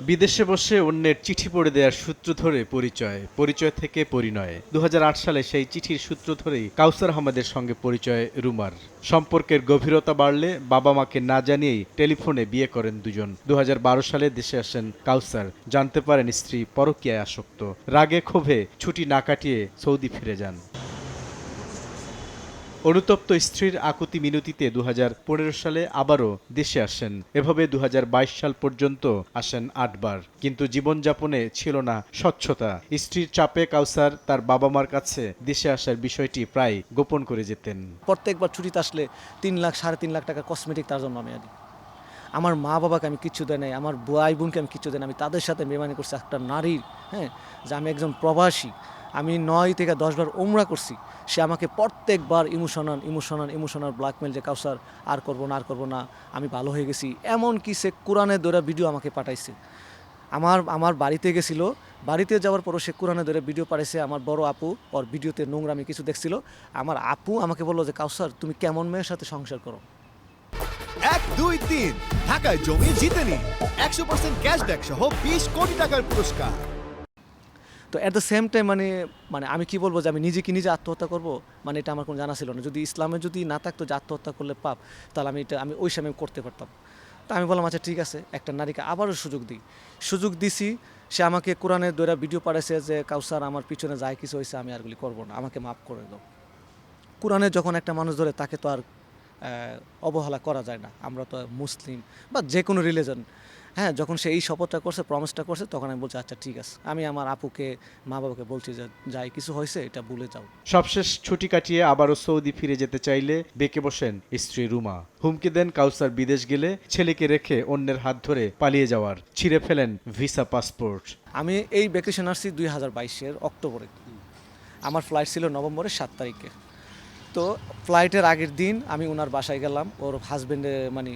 বিদেশে বসে অন্যের চিঠি পড়ে দেওয়ার সূত্র ধরে পরিচয় থেকে পরিণয়। ২০০৮ সালে সেই চিঠির সূত্র ধরেই কাউসার আহমেদের সঙ্গে পরিচয় রুমার। সম্পর্কের গভীরতা বাড়লে বাবা মাকে না জানিয়েই টেলিফোনে বিয়ে করেন দুজন। ২০১২ সালে দেশে আসেন কাউসার। জানতে পারেন স্ত্রী পরকীয়ায় আসক্ত। রাগে ক্ষোভে ছুটি না কাটিয়ে সৌদি ফিরে যান। অনুতপ্ত স্ত্রীর আকুতি মিনতিতে ২০১৫ সালে আবারও দেশে আসেন। এভাবে ২০২২ সাল পর্যন্ত আসেন ৮ বার। কিন্তু জীবনযাপনে ছিল না স্বচ্ছতা। স্ত্রীর চাপে কাউসার তার বাবা মার কাছে দেশে আসার বিষয়টি প্রায় গোপন করে যেতেন। প্রত্যেকবার ছুটিতে আসলে ৩ লাখ ৩.৫ লাখ টাকা কসমেটিক তার জন্য আমি আনি। আমার মা বাবাকে আমি কিচ্ছু দেয় নাই, আমার ভাই বোনকে আমি কিচ্ছু দেয় না। আমি তাদের সাথে বেইমানি করছি একটা নারীর, হ্যাঁ, যে আমি একজন প্রবাসী। আমি ৯ থেকে ১০ বার উমরা করছি। সে আমাকে প্রত্যেকবার ইমোশনাল ব্ল্যাকমেল, যে কাউসার আর করবো না, আমি ভালো হয়ে গেছি। এমনকি সে কোরআনের দ্বারা ভিডিও আমাকে পাঠাইছে। আমার বাড়িতে গেছিলো, বাড়িতে যাওয়ার পরও সে কোরআনে ধরে ভিডিও পাঠাইছে। আমার বড় আপু ওর ভিডিওতে নোংরামি কিছু দেখছিল। আমার আপু আমাকে বললো যে কাউসার তুমি কেমন মেয়ের সাথে সংসার করো। ১, ২, ৩ ঢাকায় জমি জিতে নিন ১০০% ক্যাশব্যাক সহ ২০ কোটি টাকার পুরস্কার। তো অ্যাট দ্য সেম টাইম মানে আমি কি বলবো যে আমি নিজে আত্মহত্যা করব, মানে এটা আমার কোনো জানা ছিল না। যদি ইসলামে যদি না থাকতো যে আত্মহত্যা করলে পাপ, তাহলে আমি ওই সময় করতে পারতাম। তো আমি বললাম আচ্ছা ঠিক আছে, একটা নারীকে আবারও সুযোগ দিছি। সে আমাকে কোরআনের দ্বারা ভিডিও পাঠাইছে যে কাউসার আমার পিছনে যাই কিছু হয়েছে আমি আরগুলি করবো না, আমাকে মাফ করে দাও। কোরআনে যখন একটা মানুষ ধরে তাকে তো আর অবহেলা করা যায় না। আমরা তো মুসলিম বা যে কোনো রিলিজন, হ্যাঁ, যখন সে এই শপথটা করছে, প্রমিসটা করছে, তখন আমি বলছি আচ্ছা ঠিক আছে। আমি আমার আপুকে মা বাবাকে বলছি যে যাই কিছু হয়েছে এটা ভুলে যাও। সবশেষ ছুটি কাটিয়ে আবারও সৌদি ফিরে যেতে চাইলে বেঁকে বসেন স্ত্রী রুমা। হুমকি দেন কাউসার বিদেশ গেলে ছেলেকে রেখে অন্যের হাত ধরে পালিয়ে যাওয়ার। ছিঁড়ে ফেলেন ভিসা পাসপোর্ট। আমি এই ভ্যাকেশন আসছি ২০২২-এর অক্টোবরে। আমার ফ্লাইট ছিল নভেম্বরের ৭ তারিখে। তো ফ্লাইটের আগের দিন আমি ওনার বাসায় গেলাম, ওর হাজব্যান্ডের মানে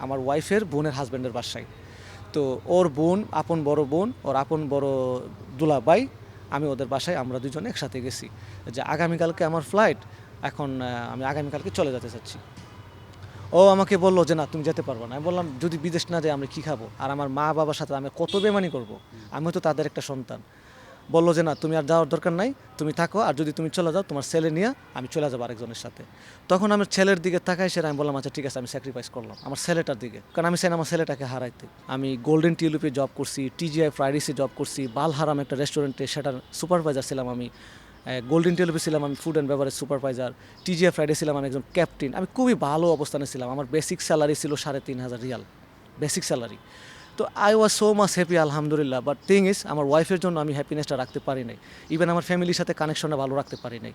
আমার ওয়াইফের বোনের হাজব্যান্ডের বাসায়। তো ওর বোন, আপন বড় বোন, ওর আপন বড় দুলাভাই, আমি ওদের বাসায় আমরা দুজনে একসাথে গেছি যে আগামীকালকে আমার ফ্লাইট, এখন আমি আগামীকালকে চলে যেতে চাচ্ছি। ও আমাকে বললো যে না তুমি যেতে পারবো না। আমি বললাম যদি বিদেশ না যাই আমরা কী খাবো, আর আমার মা বাবার সাথে আমি কত বেমানি করবো, আমিও তো তাদের একটা সন্তান। বললো যে না তুমি আর যাওয়ার দরকার নাই, তুমি থাকো, আর যদি তুমি চলে যাও তোমার ছেলে নিয়ে আমি চলে যাবো আরেকজনের সাথে। তখন আমার ছেলের দিকে তাকাই, সেটা আমি বললাম আচ্ছা ঠিক আছে, আমি স্যাক্রিফাইস করলাম আমার ছেলেটার দিকে, কারণ আমি চাই না আমার ছেলেটাকে হারাইতে। আমি গোল্ডেন টিউলিপে জব করছি, TGI ফ্রাইডিসে জব করছি, বালহারাম একটা রেস্টুরেন্টে সেটার সুপারভাইজার ছিলাম আমি। গোল্ডেন টিউলিপে ছিলাম আমি food and beverage supervisor. TGI Friday ছিলাম আমি একজন ক্যাপ্টেন। আমি খুবই ভালো অবস্থানে ছিলাম। আমার বেসিক স্যালারি ছিল ৩,৫০০ রিয়াল বেসিক স্যালারি। তো I was so much happy, আলহামদুলিল্লাহ। বাট থিং ইজ আমার ওয়াইফের জন্য আমি হ্যাপিনেসটা রাখতে পারি নাই, ইভেন আমার ফ্যামিলির সাথে কানেকশনটা ভালো রাখতে পারি নাই।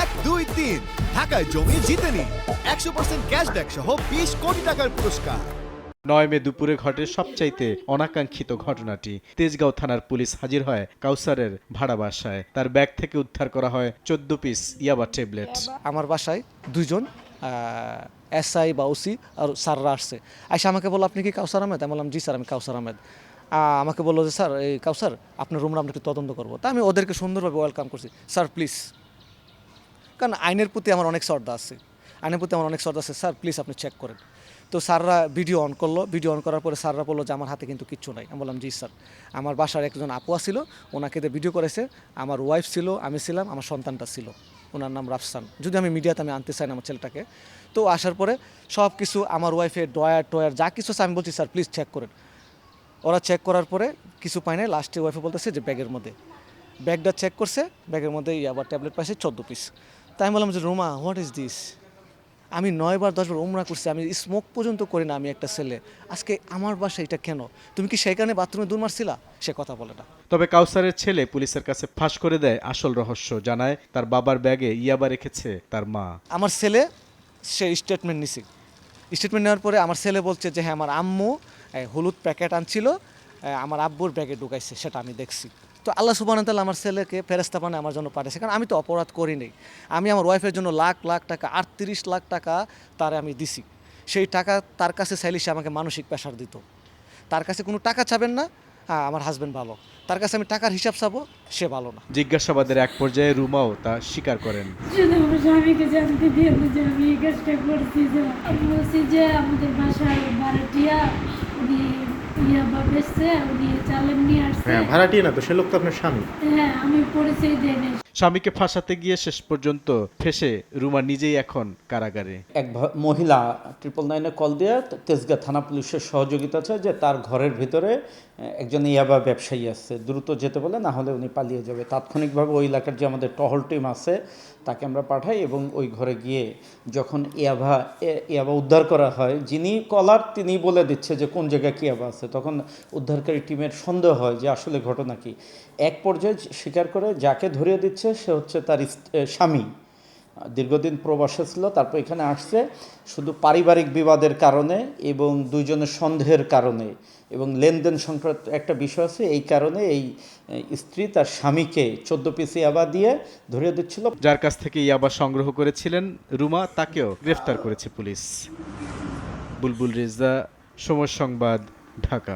১, ২, ৩ ঢাকায় জমি জিতে নিন ১০০% ক্যাশব্যাক সহ ২০ কোটি টাকার পুরস্কার। ৯ মে দুপুরে ঘটে সবচাইতে অনাকাঙ্ক্ষিত ঘটনাটি। তেজগাঁও থানার পুলিশ হাজির হয় কাউসারের ভাড়া বাসায়। তার ব্যাগ থেকে উদ্ধার করা হয় ১৪ পিস ইয়াবা ট্যাবলেট। আমার বাসায় দুইজন SI বা OC আর স্যাররা আসছে। আইসা আমাকে বললো আপনি কি কাউসার আহমেদ? আমি বললাম জি স্যার আমি কাউসার আহমেদ। আমাকে বললো যে স্যার এই কাউসার আপনার রুমরা আমরা একটু তদন্ত করবো। তা আমি ওদেরকে সুন্দরভাবে ওয়েলকাম করছি, স্যার প্লিজ, কারণ আইনের প্রতি আমার অনেক শ্রদ্ধা আছে, স্যার প্লিজ আপনি চেক করেন। তো স্যাররা ভিডিও অন করলো, ভিডিও অন করার পরে স্যাররা বললো যে আমার হাতে কিন্তু কিচ্ছু নাই। আমি বললাম জি স্যার। আমার বাসার একজন আপু ছিল, ওনাকে দিয়ে ভিডিও করেছে, আমার ওয়াইফ ছিল, আমি ছিলাম, আমার সন্তানটা ছিল, ওনার নাম রাফসান। যদি আমি মিডিয়াতে আমি আনতে চাই না আমার ছেলেটাকে। তো আসার পরে সব কিছু আমার ওয়াইফের ডয়ার যা কিছু আছে আমি বলছি স্যার প্লিজ চেক করেন। ওরা চেক করার পরে কিছু পায় নাই, লাস্টে ওয়াইফে বলতেছে যে ব্যাগের মধ্যে, ব্যাগটা চেক করছে, ব্যাগের মধ্যে আবার ট্যাবলেট পাইছে 14 পিস। তাই আমি বললাম যে রুমা হোয়াট ইজ দিস, আমি 9 বার 10 বার উমরা করছি, আমি স্মোক পর্যন্ত করি না, আমি একটা ছেলে, আজকে আমার বাসায় এটা কেন? তুমি কি সেখানে বাথরুমে দৌড় মারছিলা? সে কথা বলে না। তবে কাউসারের ছেলে পুলিশের কাছে ফাঁস করে দেয় আসল রহস্য। জানায় তার বাবার ব্যাগে ইয়াবা রেখেছে তার মা। আমার ছেলে সে স্টেটমেন্ট নিছে, স্টেটমেন্ট নেওয়ার পরে আমার ছেলে বলছে যে হ্যাঁ আমার আম্মু হলুদ প্যাকেট আনছিল, আমার আব্বুর ব্যাগে ঢুকাইছে, সেটা আমি দেখছি। তো আল্লাহ সুবহানাহু ওয়া তাআলা আমার ছেলেকে ফেরেশতা বানায় আমার জন্য পাঠিয়েছে, কারণ আমি তো অপরাধ করি নাই। আমি আমার ওয়াইফের জন্য লাখ লাখ টাকা ৩৮ লাখ টাকা তারে আমি দিছি। সেই টাকা তার কাছে চাইলে সে আমাকে মানসিক প্রেশার দিত। তার কাছে কোনো টাকা চাবেন না, হ্যাঁ আমার হাজব্যান্ড ভালো, তার কাছে আমি টাকার হিসাব চাবো, সে ভালো না। জিজ্ঞাসাবাদের এক পর্যায়ে রুমাও তা স্বীকার করেন। শুধু আমার স্বামীকে জানতে দিয়ে যে আমি এই কাজটা করছি, যে আমি বলছি যে আমাদের বাসায় ভাড়াটি বেচছে, উনি চালান নিয়ে আসছে। হ্যাঁ, ভাড়াটিয়া না তো, সে লোক তো আপনার স্বামী। হ্যাঁ, আমি পরিচয় দেই নাই। স্বামীকে ফাঁসাতে গিয়ে শেষ পর্যন্ত ফেঁসে রুমা নিজেই এখন কারাগারে। এক মহিলা 999-এ কল দিয়ে তেজগাঁ থানা পুলিশের সহযোগিতা আছে যে তার ঘরের ভিতরে একজন ইয়াবা ব্যবসায়ী আছে, দ্রুত যেতে বলে, না হলে উনি পালিয়ে যাবে। তাৎক্ষণিকভাবে ওই এলাকার যে আমাদের টহল টিম আছে তাকে আমরা পাঠাই এবং ওই ঘরে গিয়ে যখন ইয়াবা উদ্ধার করা হয়, যিনি কলার তিনি বলে দিচ্ছে যে কোন জায়গায় কী ইয়াবা আছে, তখন উদ্ধারকারী টিমের সন্দেহ হয় যে আসলে ঘটনা কি। এক পর্যায়ে স্বীকার করে যাকে ধরিয়ে দিচ্ছে সে হচ্ছে তার স্বামী, দীর্ঘদিন প্রবাসে ছিল, তারপর এখানে আসছে শুধু পারিবারিক বিবাদের কারণে এবং দুইজনের সন্দেহের কারণে এবং লেনদেন সংক্রান্ত একটা বিষয় আছে, এই কারণে এই স্ত্রী তার স্বামীকে 14 পিস ইয়াবা দিয়ে ধরিয়ে দিচ্ছিল। যার কাছ থেকে ইয়াবা সংগ্রহ করেছিলেন রুমা তাকেও গ্রেফতার করেছে পুলিশ। বুলবুল রেজা, সময় সংবাদ, ঢাকা।